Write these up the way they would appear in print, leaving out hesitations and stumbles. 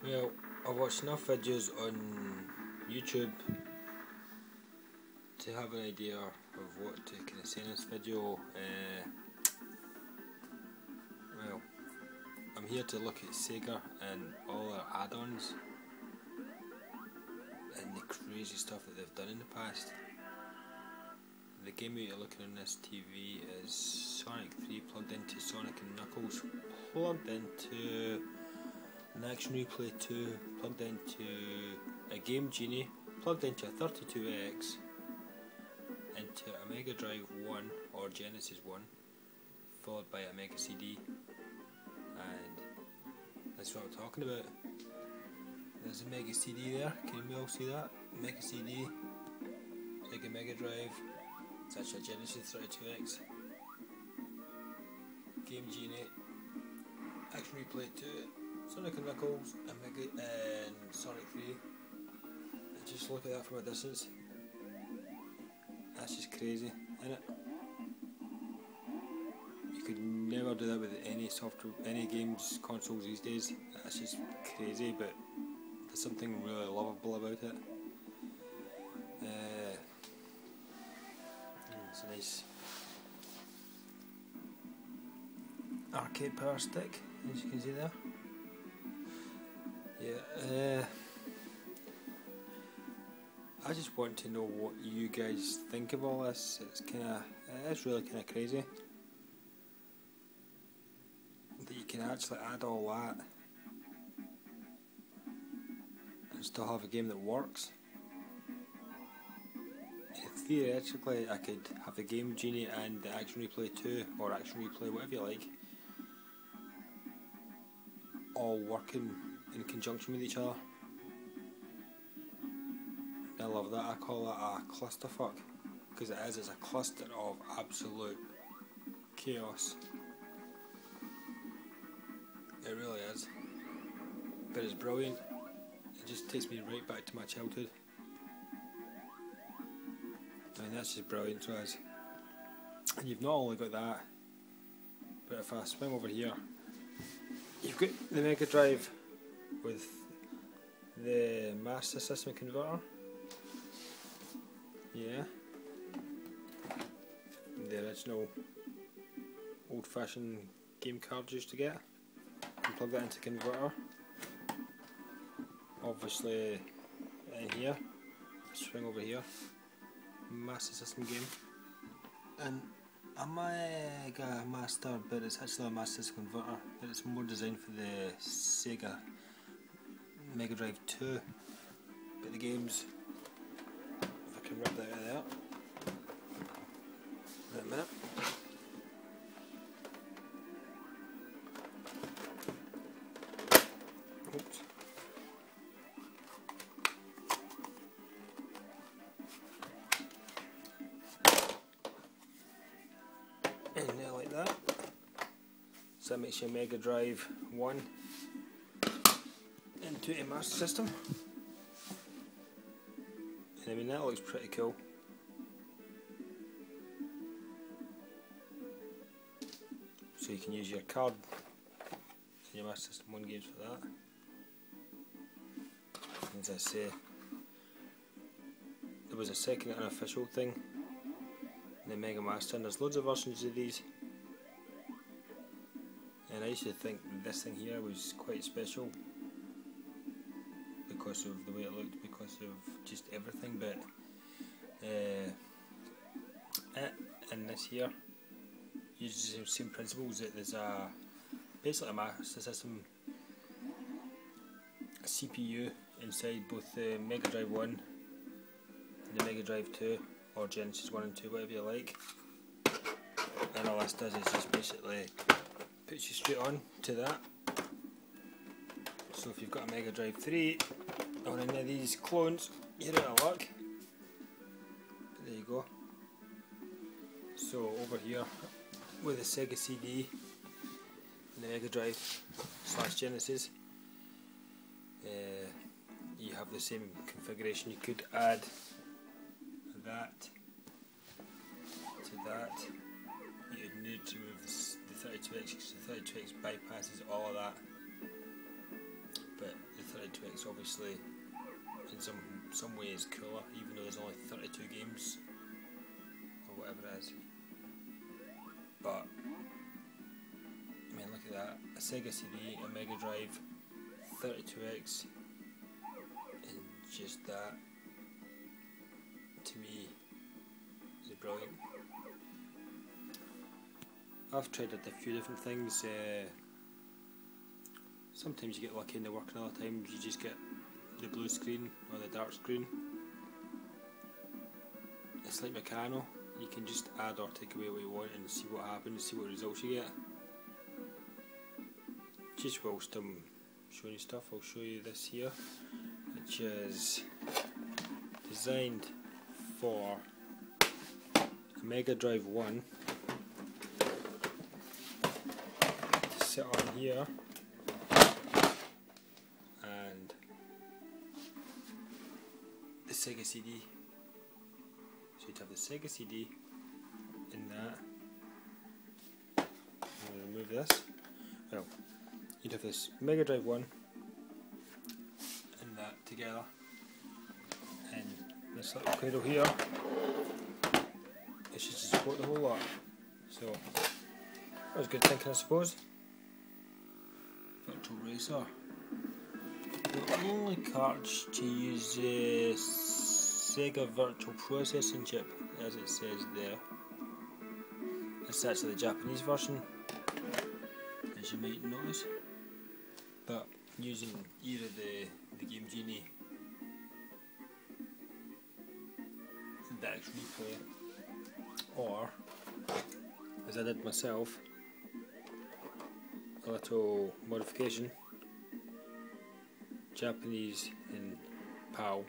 Well, I've watched enough videos on YouTube to have an idea of what to kind of say in this video. Well, I'm here to look at Sega and all their add-ons and the crazy stuff that they've done in the past. The game that you're looking on this TV is Sonic 3 plugged into Sonic and Knuckles, plugged into an Action Replay 2, plugged into a Game Genie, plugged into a 32X, into a Megadrive 1 or Genesis 1, followed by a Mega CD, and that's what I'm talking about. There's a Mega CD there, can you all see that? Mega CD, Sega Megadrive, it's actually a Genesis 32X, Game Genie, Action Replay 2, Sonic and Knuckles, and Sonic 3. And just look at that from a distance. That's just crazy, isn't it? You could never do that with any software, any games consoles these days. That's just crazy, but there's something really lovable about it. It's a nice arcade power stick, as you can see there. Yeah, I just want to know what you guys think of all this. It's really kind of crazy that you can actually add all that and still have a game that works. Theoretically, I could have the Game Genie and the Action Replay 2 or Action Replay, whatever you like, all working in conjunction with each other. I love that. I call that a clusterfuck, because it is. It's a cluster of absolute chaos. It really is. But it's brilliant. It just takes me right back to my childhood. I mean, that's just brilliant to us. And you've not only got that, but if I swing over here, you've got the Mega Drive with the Master System converter. Yeah. The original old-fashioned game cards you used to get. You plug that into converter. Obviously, in here, swing over here. Master System game, and a Mega Master, but it's actually a Master System converter, but it's more designed for the Sega Megadrive 2. But the games, if I can rip that out of there, wait a minute. Oops. And there, like that. So that makes your Mega Drive 1 into a Master System. And I mean, that looks pretty cool. So you can use your card in your Master System 1 games for that. As I say, there was a second unofficial thing, the Mega Master, and there's loads of versions of these, and I used to think this thing here was quite special because of the way it looked, because of just everything, but it and this here uses the same principles. That there's basically a Master System CPU inside both the Mega Drive 1 and the Mega Drive 2, or Genesis 1 and 2, whatever you like, and all this does is just basically puts you straight on to that. So if you've got a Mega Drive 3 or any of these clones, you're out of luck. But there you go. So over here with the Sega CD and the Mega Drive / Genesis, you have the same configuration. You could add that to that. You'd need to move the 32X, because the 32X bypasses all of that, but the 32X obviously in some ways cooler, even though there's only 32 games or whatever it is. But I mean, look at that, a Sega CD, a Megadrive, 32X, and just that to me is brilliant. I've tried a few different things. Sometimes you get lucky and they work, and other times you just get the blue screen or the dark screen. It's like Meccano, you can just add or take away what you want and see what happens, see what results you get. Just whilst I'm showing you stuff, I'll show you this here, which is designed for a Megadrive 1 to sit on here, and the Sega CD. So you'd have the Sega CD in that. I'm going to remove this. Well, you'd have this Megadrive 1 and that together, and this little cradle here, it's just to support the whole lot. So that was good thinking, I suppose. Virtual Racer. The only cartridge to use Sega Virtual Processing Chip, as it says there. It's actually the Japanese version, as you might notice. But using either the Game Genie, the DX Replay, or as I did myself, a little modification, Japanese and PAL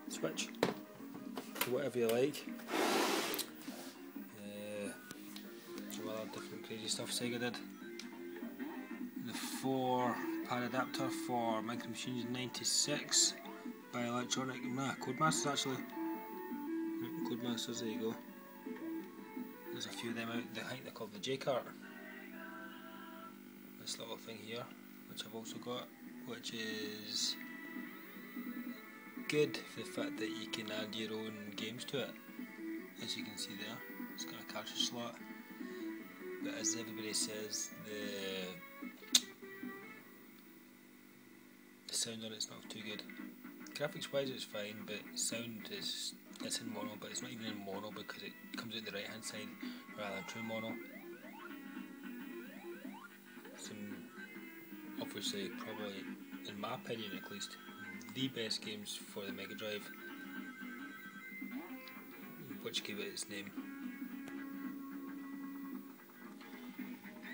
switch to whatever you like. Some other different crazy stuff Sega did. The 4-pad adapter for Micro Machines 96 by Codemasters actually. Codemasters, there you go. There's a few of them out. I think they're called the J-Cart. This little thing here, which I've also got, which is good for the fact that you can add your own games to it. As you can see there, it's got a cartridge slot. But as everybody says, the sound on it's not too good. Graphics wise it's fine, but sound it's in mono, but it's not even in mono because it comes out the right hand side rather than true mono. Some, obviously, probably, in my opinion at least, the best games for the Megadrive, which gave it its name.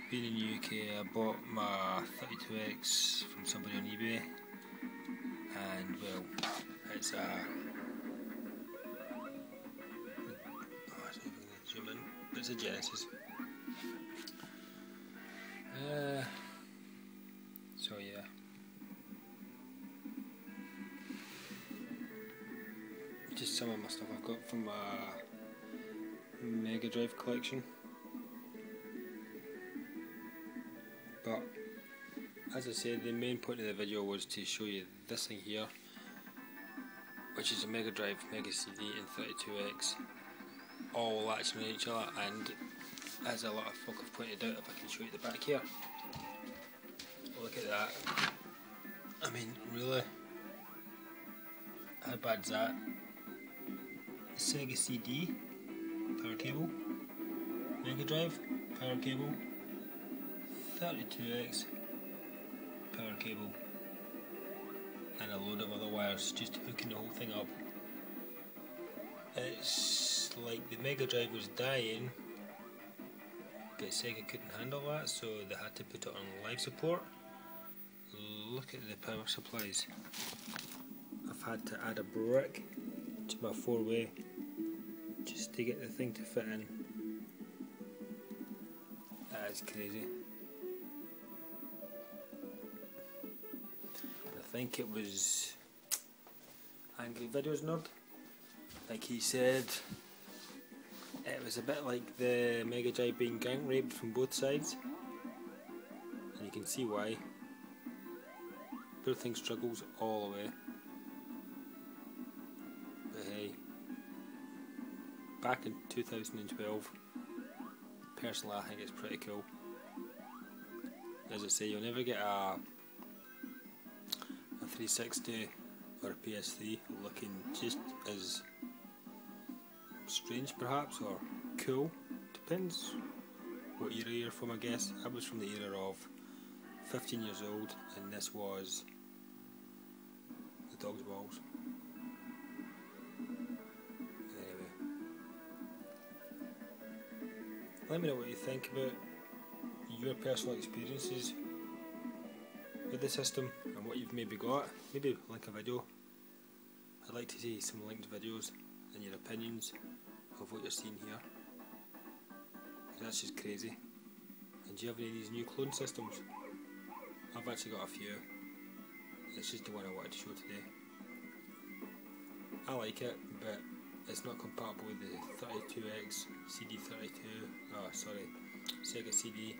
Being in the UK, I bought my 32X from somebody on eBay, and well, it's a it's a Genesis. So yeah. Just some of my stuff I've got from my Megadrive collection. But as I said, the main point of the video was to show you this thing here, which is a Megadrive, Mega CD and 32X, all latching on each other, and as a lot of folk have pointed out, if I can show you the back here, look at that. I mean, really, how bad's that? Sega CD, power cable, Megadrive, power cable, 32X, power cable, and a load of other wires just hooking the whole thing up. It's like the Megadrive was dying, but Sega couldn't handle that, so they had to put it on life support. Look at the power supplies. I've had to add a brick to my 4-way just to get the thing to fit in. That is crazy. I think it was Angry Videos Nerd, like he said, it was a bit like the Megadrive being gang raped from both sides, and you can see why. Poor thing struggles all the way. But hey, back in 2012, personally I think it's pretty cool. As I say, you'll never get a 360 or a PS3 looking just as strange perhaps, or cool, depends what era you're from I guess. I was from the era of 15 years old and this was the dog's balls. Anyway, let me know what you think about your personal experiences with the system and what you've maybe got. Maybe link a video. I'd like to see some linked videos and your opinions of what you're seeing here. That's just crazy. And do you have any of these new clone systems? I've actually got a few. It's just the one I wanted to show today. I like it, but it's not compatible with the 32X, Sega CD,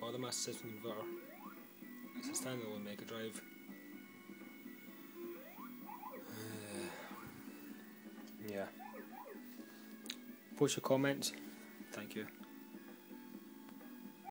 or the Master System converter. It's a standalone Megadrive. Yeah. Post your comments. Thank you.